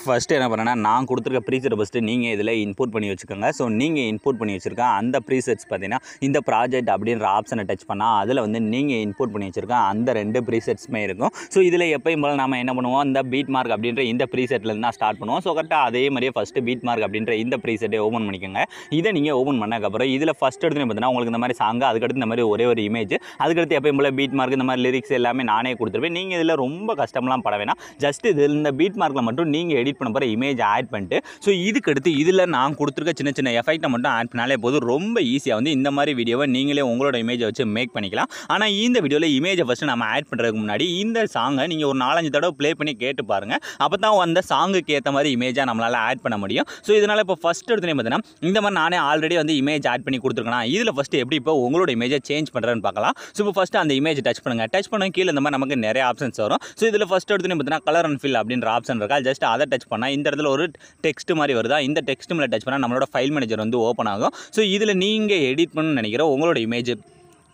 First என்ன பண்ணேன்னா, நான் கொடுத்துருக்க ப்ரீசெட்டை ஃபஸ்ட்டு நீங்கள் இதில் இன்புட் பண்ணி வச்சுக்கோங்க. ஸோ நீங்கள் இன்புட் பண்ணி வச்சுருக்க அந்த ப்ரீசெட்ஸ் பார்த்தீங்கன்னா, இந்த ப்ராஜெக்ட் அப்படின்ற ஆப்ஷனை டச் பண்ணால் அதில் வந்து நீங்கள் இன்புட் பண்ணி வச்சுருக்க அந்த 2 ப்ரீசெட்ஸுமே இருக்கும். ஸோ இதில் எப்பயும் போல் நம்ம என்ன பண்ணுவோம், இந்த பீட் மார்க் அப்படின்ற இந்த ப்ரீசெட்லேருந்து தான் ஸ்டார்ட் பண்ணுவோம். ஸோ கரெக்டாக அதே மாதிரியே ஃபஸ்ட்டு பீட் மார்க் அப்படின்ற இந்த ப்ரீசெட்டை ஓப்பன் பண்ணிக்கோங்க. இதை நீங்கள் ஓப்பன் பண்ணதுக்கப்புறம் இதில் ஃபஸ்ட் எடுத்து பார்த்தீங்கன்னா உங்களுக்கு இந்த மாதிரி சாங்கு, அதுக்கடுத்து இந்த மாதிரி ஒரே ஒரு இமேஜ், அதுக்கடுத்து எப்பயும் போல் பீட் மார்க் இந்த மாதிரி லிரிக்ஸ் எல்லாமே நானே கொடுத்துருப்பேன். நீங்கள் இதில் ரொம்ப கஷ்டம்லாம் பட வேணாம். ஜஸ்ட் இதில் இந்த பீட் மார்க்கில் மட்டும் நீங்கள் எடிட் பண்ண போகிற இமேஜ் ஆட் பண்ணிட்டு, ஸோ இதுக்கடுத்து இதில் நான் கொடுத்துருக்க சின்ன சின்ன எஃபெக்ட்டை மட்டும் ஆட் பண்ணாலே போதும். ரொம்ப ஈஸியாக வந்து இந்த மாதிரி வீடியோவை நீங்களே உங்களோட இமேஜை வச்சு மேக் பண்ணிக்கலாம். ஆனால் இந்த வீடியோவில் இமேஜை ஃபஸ்ட்டு நம்ம ஆட் பண்ணுறதுக்கு முன்னாடி இந்த சாங்கை நீங்கள் ஒரு 4-5 தடவை ப்ளே பண்ணி கேட்டு பாருங்கள். அப்போ தான் அந்த சாங்குக்கு ஏற்ற மாதிரி இமேஜாக நம்மளால் ஆட் பண்ண முடியும். ஸோ இதனால் இப்போ ஃபஸ்ட் எடுத்துனே பார்த்தீங்கன்னா இந்த மாதிரி நானே ஆல்ரெடி வந்து இமேஜ் ஆட் பண்ணி கொடுத்துருக்கேன். இதில் ஃபஸ்ட்டு எப்படி இப்போ உங்களோட இமேஜை சேஞ்ச் பண்ணுறேன்னு பார்க்கலாம். ஸோ இப்போ ஃபஸ்ட்டு அந்த இமேஜ் டச் பண்ணுங்கள். டச் பண்ண கீழே இந்த மாதிரி நமக்கு நிறைய ஆப்ஷன்ஸ் வரும். ஸோ இதில் ஃபஸ்ட் எடுத்துனே பார்த்தீங்கன்னா கலர் அண்ட் ஃபில் அப்படின்ற ஆப்ஷன் இருக்கா. ஜஸ்ட் அதை டச் பண்ணால் இந்த இடத்துல ஒரு டெக்ஸ்ட் மாதிரி வருதா. இந்த டெக்ஸ்ட் மேலே டச் பண்ணால் நம்மளோட ஃபைல் மேனேஜர் வந்து ஓப்பன் ஆகும். ஸோ இதில் நீங்கள் எடிட் பண்ணணும்னு நினைக்கிற உங்களோட இமேஜ்,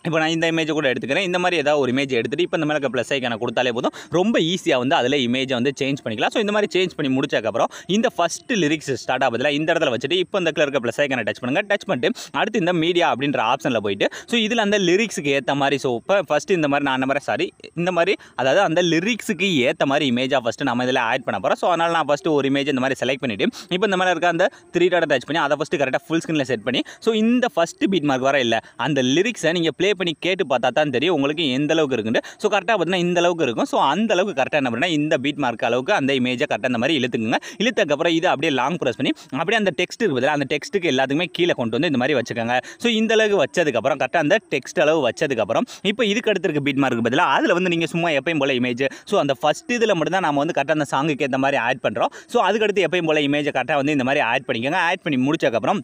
இப்போ நான் இந்த இமேஜை கூட எடுத்துக்கிறேன். இந்த மாதிரி ஏதாவது ஒரு இமேஜ் எடுத்துகிட்டு இப்போ இந்த மேலே ப்ளஸ் ஐக்கான கொடுத்தாலே போதும். ரொம்ப ஈஸியாக வந்து அதில் இமேஜை வந்து சேஞ்ச் பண்ணிக்கலாம். ஸோ இந்த மாதிரி சேஞ்ச் பண்ணி முடிச்சதுக்கப்புறம் இந்த ஃபஸ்ட்டு லிரிக்ஸ் ஸ்டார்ட் ஆகுதில்ல, இந்த இடத்துல வச்சுட்டு இப்போ இந்த இருக்க ப்ளஸ் ஐக்கான டச் பண்ணுங்கள். டச் பண்ணிட்டு அடுத்து இந்த மீடியா அப்படின்ற ஆப்ஷனில் போயிட்டு ஸோ இதில் அந்த லிரிக்ஸுக்கு ஏற்ற மாதிரி, ஸோ இப்போ ஃபஸ்ட்டு இந்த மாதிரி நான் இந்த மாதிரி அதாவது அந்த லிரிக்ஸுக்கு ஏற்ற மாதிரி இமேஜாக ஃபஸ்ட்டு நம்ம இதில் ஆட் பண்ண போகிறோம். ஸோ அதனால் நான் ஃபஸ்ட்டு ஒரு இமேஜ் இந்த மாதிரி செலக்ட் பண்ணிவிட்டு இப்போ இந்த மாதிரி இருக்க அந்த 3 டாட் டச் பண்ணி அதை ஃபஸ்ட்டு கரெக்டாக ஃபுல் ஸ்க்ரீனில் செட் பண்ணி ஸோ இந்த ஃபஸ்ட்டு பீட் மார்க் வர இல்லை அந்த லிரிக்ஸை நீங்கள் ப்ளே பண்ணி கேட்டு பார்த்தா தான் தெரியும் உங்களுக்கு எந்த அளவுக்கு இருக்குன்னு. ஸோ கரெக்டாக பார்த்தீங்கன்னா இந்த அளவுக்கு இருக்கும். ஸோ அந்த அளவுக்கு கரெக்டாக என்ன பண்ணால் இந்த பீட் மார்க் அளவுக்கு அந்த இமேஜை கரெக்டாக இந்த மாதிரி இழுத்துக்குங்க. இழுத்தக்கப்புறம் இது அப்படியே லாங் ப்ரெஸ் பண்ணி அப்படியே அந்த டெக்ஸ்ட் இருக்குது அந்த டெக்ஸ்ட்டுக்கு எல்லாத்துக்குமே கீழே கொண்டு வந்து இந்த மாதிரி வச்சுக்கோங்க. ஸோ இந்த அளவுக்கு வச்சதுக்கப்புறம் கரெக்டாக அந்த டெக்ஸ்ட் அளவு வச்சதுக்கப்புறம் இப்போ இதுக்கு அடுத்து இருக்க பீட் மார்க்கு பதிலாக அதில் வந்து நீங்கள் சும்மா எப்பயும் போல இமேஜ், ஸோ அந்த ஃபஸ்ட் இதில் மட்டும் தான் நம்ம வந்து கரெக்டாக அந்த சாங்குக்கு ஏற்ற மாதிரி ஆட் பண்ணுறோம். ஸோ அதுக்கடுத்து எப்பயும் போல இமேஜை கரெக்டாக வந்து இந்த மாதிரி ஆட் பண்ணிக்கோங்க. ஆட் பண்ணி முடிச்சதுக்கப்புறம்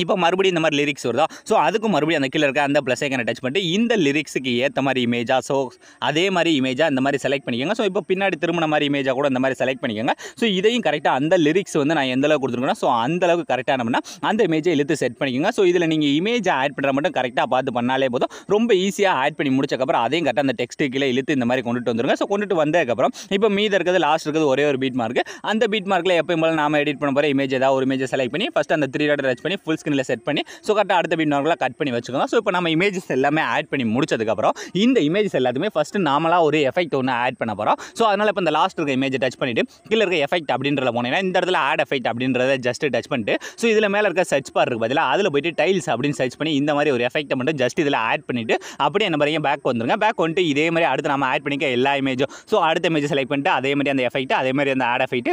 இப்போ மறுபடியும் இந்த மாதிரி லிரிக்ஸ் வருதா. ஸோ அதுக்கும் மறுபடியும் அந்த கீழே இருக்க அந்த ப்ளஸ் ஐக்கானை டச் பண்ணிட்டு இந்த லிரிக்ஸுக்கு ஏற்ற மாதிரி இமேஜாக, ஸோ அதே மாதிரி இமேஜாக இந்த மாதிரி செலக்ட் பண்ணிக்கோங்க. ஸோ இப்போ பின்னாடி திரும்பின மாதிரி இமேஜாக கூட இந்த மாதிரி செலக்ட் பண்ணிக்கோங்க. ஸோ இதையும் கரெக்டாக அந்த லிரிக்ஸ் வந்து நான் எந்த அளவுக்கு கொடுத்துருக்கேன்னா ஸோ அந்த அளவுக்கு கரெக்டாக நம்மனா அந்த இமேஜை இழுத்து செட் பண்ணிக்கோங்க. ஸோ இதில் நீங்கள் இமேஜை ஆட் பண்ணுற மட்டும் கரெக்டாக பார்த்து பண்ணாலே போதும். ரொம்ப ஈஸியாக ஆட் பண்ணி முடிச்சக்கப்புறம் அதையும் கரெக்டாக அந்த டெக்ஸ்ட்டு கீழே இழுத்து இந்த மாதிரி கொண்டுட்டு வந்துருங்க. ஸோ கொண்டுட்டு வந்ததுக்கப்புறம் இப்போ மீதி இருக்கிறது லாஸ்ட் இருக்கிறது ஒரே ஒரு பீட் மார்க். அந்த பீட் மார்க்கில் எப்பயும் போல நாம எடிட் பண்ண போகிற இமேஜ் ஏதாவது ஒரு இமேஜை செலக்ட் பண்ணி ஃபஸ்ட்டு அந்த 3 டாட் டச் பண்ணி ஃபுல் ஸ்க்ரீனில் செட் பண்ணி ஸோ கரெக்டாக அடுத்த பீட் மார்க்கில் கட் பண்ணி வச்சுக்கோங்க. ஸோ இப்போ நம்ம இமேஜஸ் எல்லாமே ஆட் பண்ணி முடிச்சதுக்கப்புறம் இந்த இமேஜஸ் எல்லாத்துமே ஃபஸ்ட்டு நாமளாக ஒரு எஃபெக்ட் ஒன்று ஆட் பண்ண போகிறோம். ஸோ அதனால் இப்போ இந்த லாஸ்ட் இருக்க இமேஜை டச் பண்ணிவிட்டு கீழே இருக்க எஃபெக்ட் அப்படின்றத போனீங்கன்னா இந்த இடத்துல ஆட் எஃபெக்ட் அப்படின்றத ஜஸ்ட் டச் பண்ணிட்டு ஸோ இதில் மேலே இருக்க சர்ச் பார் இருக்குது பதிலாக அதில் போய்ட்டு டைல்ஸ் அப்படின்னு சர்ச் பண்ணி இந்த மாதிரி ஒரு எஃபெக்ட்டை மட்டும் ஜஸ்ட் இதில் ஆட் பண்ணிவிட்டு அப்படியே என்ன பாருங்க பேக் வந்துருங்க. பேக் வந்துட்டு இதே மாதிரி அடுத்து நம்ம ஆட் பண்ணிக்க எல்லா இமேஜும் ஸோ அடுத்த இமேஜ் செலக்ட் பண்ணிட்டு அதே மாதிரி அந்த எஃபெக்ட் அதே மாதிரி அந்த ஆட் எஃபெக்ட்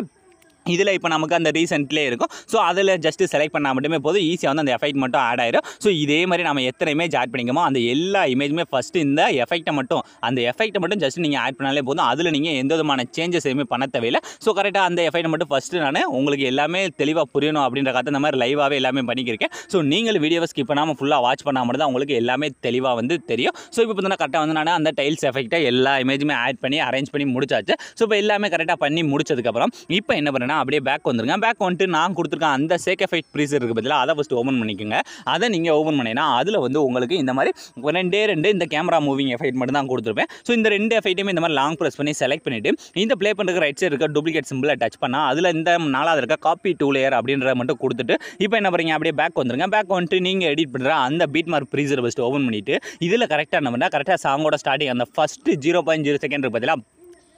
இதில் இப்போ நமக்கு அந்த ரீசெண்ட்லேயே இருக்கும். ஸோ அதில் ஜஸ்ட்டு செலக்ட் பண்ணால் மட்டுமே போதும். ஈஸியாக வந்து அந்த எஃபெக்ட் மட்டும் ஆட் ஆயிடும். ஸோ இதே மாதிரி நம்ம எத்தனை இமேஜ் ஆட் பண்ணிக்கோமோ அந்த எல்லா இமேஜுமே ஃபஸ்ட்டு இந்த எஃபெக்ட்டை மட்டும் ஜஸ்ட் நீங்கள் ஆட் பண்ணாலே போதும். அதில் நீங்கள் எந்த விதமான சேஞ்சஸ் எதுவுமே பண்ண தேவையில்லை. ஸோ கரெக்டாக அந்த எஃபெக்ட்டை மட்டும் ஃபஸ்ட்டு நான் உங்களுக்கு எல்லாமே தெளிவாக புரியணும் அப்படின்ற காரணம் இந்த மாதிரி லைவாகவே எல்லாமே பண்ணிக்கிறேன். ஸோ நீங்கள் வீடியோவை ஸ்கிப் பண்ணாமல் ஃபுல்லாக வாட்ச் பண்ணால் மட்டும் தான் உங்களுக்கு எல்லாமே தெளிவாக வந்து தெரியும். ஸோ இப்போ பார்த்தீங்கன்னா கரெக்டாக வந்து நான் அந்த டைல்ஸ் எஃபெக்ட்டை எல்லா இமேஜுமே ஆட் பண்ணி அரேஞ்ச் பண்ணி முடிச்சாச்சு. ஸோ இப்போ எல்லாமே கரெக்டாக பண்ணி முடிச்சதுக்கப்புறம் இப்போ என்ன பண்ணுறேன்னா அப்படியே பேக் வந்துருங்க. பேக் வந்துட்டு நான் கொடுத்துருக்கேன் அந்த சேக் எஃபெக்ட் ப்ரீசர் இருக்குது பதிலாக அதை ஃபஸ்ட்டு ஓப்பன் பண்ணிக்கோங்க. அதை நீங்கள் ஓப்பன் பண்ணினா அதில் வந்து உங்களுக்கு இந்த மாதிரி 2 இந்த கேமரா மூவிங் எஃபெக்ட் மட்டும் தான் கொடுத்துருப்பேன். ஸோ இந்த 2 எஃபெக்ட்டையுமே இந்த மாதிரி லாங் ப்ரெஸ் பண்ணி செலக்ட் பண்ணிவிட்டு இந்த ப்ளே பண்ணுற ரைட் சைடு இருக்க டூப்ளிகேட் சிம்பிளை டச் பண்ணால் அதில் இந்த 4வது இருக்க காப்பி டூ லேயர் அப்படின்றத மட்டும் கொடுத்துட்டு இப்போ என்ன பண்ணுறீங்க அப்படியே பேக் வந்துருங்க. பேக் வந்துட்டு நீங்கள் எடிட் பண்ணுற அந்த பீட் மார்க் ப்ரீசர் ஃபஸ்ட்டு ஓப்பன் பண்ணிவிட்டு இதில் கரெக்டாக என்ன பண்ணால் கரெக்டாக சாங்கோட ஸ்டார்டிங் அந்த ஃபஸ்ட்டு 0.0 செகண்ட் பதிலாக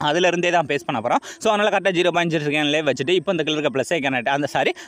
அதிலிருந்தே தான் பேஸ் பண்ண போகிறோம். ஸோ அதனால் கரெக்டாக 0.0 செகண்ட்லேயே வச்சுட்டு இப்போ இந்த கீழே இருக்க ப்ளஸ் ஐக்கான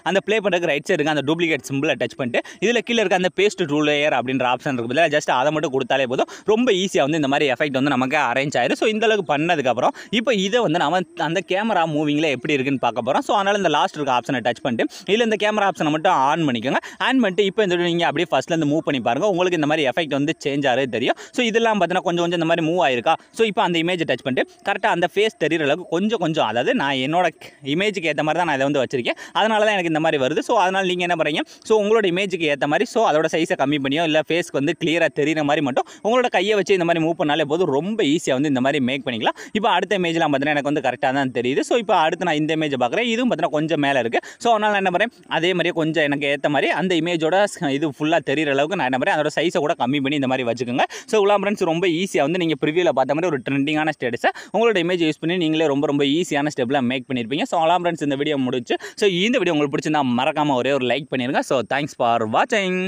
அந்த ப்ளே பண்ணுறதுக்கு ரைட் சைடு இருக்க அந்த டூப்ளிகேட் சிம்பிளை டச் பண்ணிட்டு இதில் கீழே இருக்க அந்த பேஸ்ட் டூ லேயர் அப்படின்ற ஆப்ஷன் இருக்குது பதிலாக ஜஸ்ட் அதை மட்டும் கொடுத்தாலே போதும். ரொம்ப ஈஸியாக வந்து இந்த மாதிரி எஃபெக்ட் வந்து நமக்கு அரேஞ்ச் ஆயிடும். ஸோ இந்த அளவுக்கு பண்ணதுக்கப்புறம் இப்போ இதை வந்து நம்ம அந்த கேமரா மூவிங்கில் எப்படி இருக்குன்னு பார்க்க போகிறோம். ஸோ அதனால் இந்த லாஸ்ட் இருக்க ஆப்ஷனை டச் பண்ணிட்டு இல்லை இந்த கேமரா ஆப்ஷனை மட்டும் ஆன் பண்ணிக்கோங்க. ஆன் பண்ணிட்டு இப்போ இந்த நீங்கள் அப்படியே ஃபஸ்ட்லேருந்து மூவ் பண்ணி பாருங்கள். உங்களுக்கு இந்த மாதிரி எஃபெக்ட் வந்து சேஞ்ச் ஆகிறது தெரியும். ஸோ இதெல்லாம் பார்த்தீங்கன்னா கொஞ்சம் இந்த மாதிரி மூவ் ஆயிருக்கா. ஸோ இப்போ அந்த இமேஜை டச் பண்ணிட்டு கரெக்டாக அந்த ஃபேஸ் தெரிகிற அளவுக்கு கொஞ்சம் அதாவது நான் என்னோட இமேஜுக்கு ஏற்ற மாதிரி தான் நான் இதை வந்து வச்சிருக்கேன். அதனால தான் எனக்கு இந்த மாதிரி வருது. ஸோ அதனால் நீங்கள் என்ன பண்ணுறீங்க, ஸோ உங்களோட இமேஜுக்கு ஏற்ற மாதிரி ஸோ அதோட சைஸை கம்மி பண்ணியோ இல்லை ஃபேஸ்க்கு வந்து கிளியராக தெரிகிற மாதிரி மட்டும் உங்களோட கையை வச்சு இந்த மாதிரி மூவ் பண்ணாலே போதும். ரொம்ப ஈஸியாக வந்து இந்த மாதிரி மேக் பண்ணிக்கலாம். இப்போ அடுத்த இமேஜ்லாம் பார்த்தீங்கன்னா எனக்கு வந்து கரெக்டாக தான் தெரியுது. ஸோ இப்போ அடுத்து நான் இந்த இமேஜை பார்க்குறேன். இதுவும் பார்த்தீங்கன்னா கொஞ்சம் மேலே இருக்குது. ஸோ அதனால் நான் என்ன பண்ணுறேன் அதே மாதிரியே கொஞ்சம் எனக்கு ஏற்ற மாதிரி அந்த இமேஜோட இது ஃபுல்லாக தெரிகிற அளவுக்கு நான் என்ன பண்ணுறேன் அதோட சைஸை கூட கம்மி பண்ணி இந்த மாதிரி வச்சுக்கோங்க. ஸோ உலா ஃப்ரெண்ட்ஸ் ரொம்ப ஈஸியாக வந்து நீங்கள் ப்ரிவியூவில் பார்த்த மாதிரி ஒரு ட்ரெண்டிங்கான ஸ்டேட்டஸை உங்களோட இமேஜ் யூஸ் பண்ணி நீங்களே ரொம்ப ஈஸியான ஸ்டெப்பில் மேக் பண்ணியிருப்பீங்க. ஸோ அவ்வளோ ஃப்ரெண்ட்ஸ் இந்த வீடியோ முடிச்சு. ஸோ இந்த வீடியோ உங்களுக்கு பிடிச்சிருந்தா மறக்காமல் ஒரே ஒரு லைக் பண்ணிடுங்க. ஸோ தேங்க்ஸ் ஃபார் வாட்சிங்.